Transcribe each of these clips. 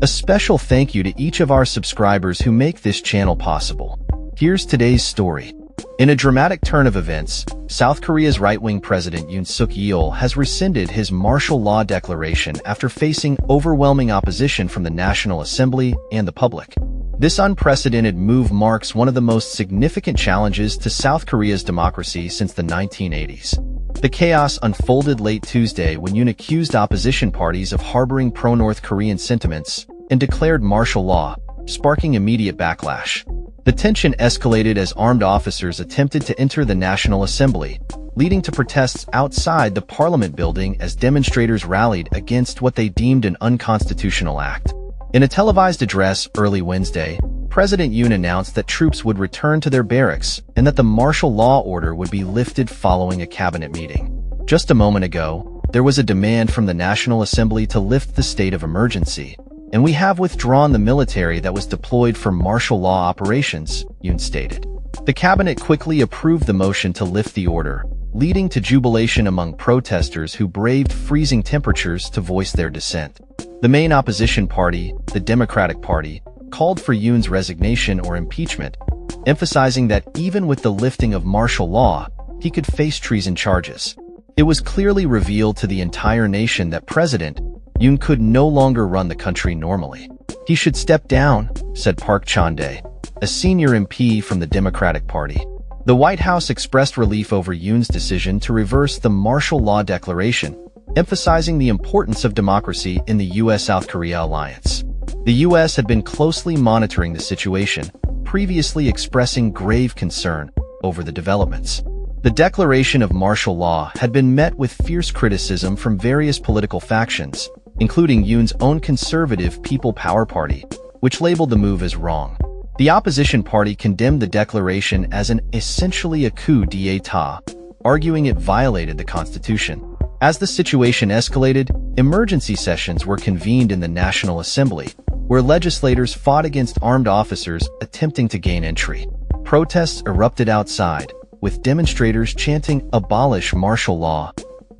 A special thank you to each of our subscribers who make this channel possible. Here's today's story. In a dramatic turn of events, South Korea's right-wing President Yoon Suk Yeol has rescinded his martial law declaration after facing overwhelming opposition from the National Assembly and the public. This unprecedented move marks one of the most significant challenges to South Korea's democracy since the 1980s. The chaos unfolded late Tuesday when Yoon accused opposition parties of harboring pro-North Korean sentiments and declared martial law, sparking immediate backlash. The tension escalated as armed officers attempted to enter the National Assembly, leading to protests outside the Parliament building as demonstrators rallied against what they deemed an unconstitutional act. In a televised address early Wednesday, President Yoon announced that troops would return to their barracks and that the martial law order would be lifted following a cabinet meeting. Just a moment ago, there was a demand from the National Assembly to lift the state of emergency, and we have withdrawn the military that was deployed for martial law operations, Yoon stated. The cabinet quickly approved the motion to lift the order, leading to jubilation among protesters who braved freezing temperatures to voice their dissent. The main opposition party, the Democratic Party, called for Yoon's resignation or impeachment, emphasizing that even with the lifting of martial law, he could face treason charges. It was clearly revealed to the entire nation that President Yoon could no longer run the country normally. He should step down, said Park Chan-dae, a senior MP from the Democratic Party. The White House expressed relief over Yoon's decision to reverse the martial law declaration, emphasizing the importance of democracy in the U.S.-South Korea alliance. The U.S. had been closely monitoring the situation, previously expressing grave concern over the developments. The declaration of martial law had been met with fierce criticism from various political factions, including Yoon's own conservative People Power Party, which labeled the move as wrong. The opposition party condemned the declaration as essentially a coup d'état, arguing it violated the Constitution. As the situation escalated, emergency sessions were convened in the National Assembly, where legislators fought against armed officers attempting to gain entry. Protests erupted outside, with demonstrators chanting "Abolish martial law"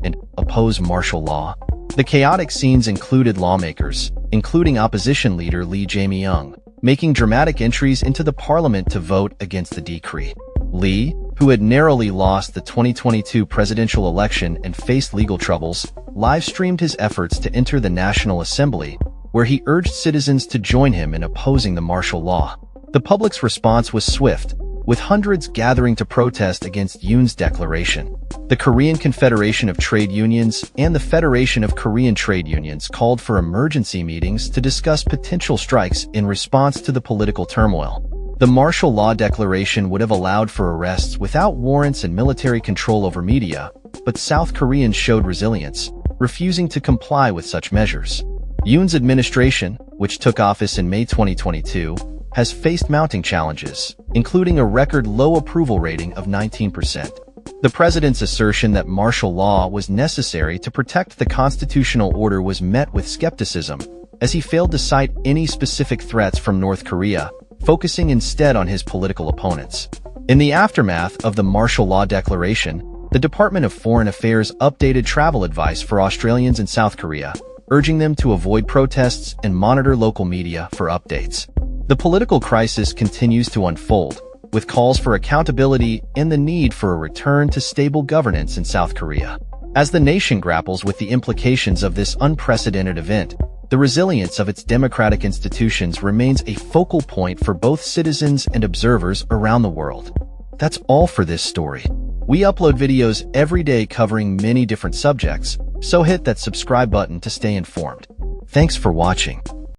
and "Oppose martial law." The chaotic scenes included lawmakers, including opposition leader Lee Jae-myung, making dramatic entries into the parliament to vote against the decree. Lee, who had narrowly lost the 2022 presidential election and faced legal troubles, live-streamed his efforts to enter the National Assembly, where he urged citizens to join him in opposing the martial law. The public's response was swift, with hundreds gathering to protest against Yoon's declaration. The Korean Confederation of Trade Unions and the Federation of Korean Trade Unions called for emergency meetings to discuss potential strikes in response to the political turmoil. The martial law declaration would have allowed for arrests without warrants and military control over media, but South Koreans showed resilience, refusing to comply with such measures. Yoon's administration, which took office in May 2022, has faced mounting challenges, including a record low approval rating of 19%. The president's assertion that martial law was necessary to protect the constitutional order was met with skepticism, as he failed to cite any specific threats from North Korea, focusing instead on his political opponents. In the aftermath of the martial law declaration, the Department of Foreign Affairs updated travel advice for Australians in South Korea, urging them to avoid protests and monitor local media for updates. The political crisis continues to unfold, with calls for accountability and the need for a return to stable governance in South Korea. As the nation grapples with the implications of this unprecedented event, the resilience of its democratic institutions remains a focal point for both citizens and observers around the world. That's all for this story. We upload videos every day covering many different subjects, so hit that subscribe button to stay informed. Thanks for watching.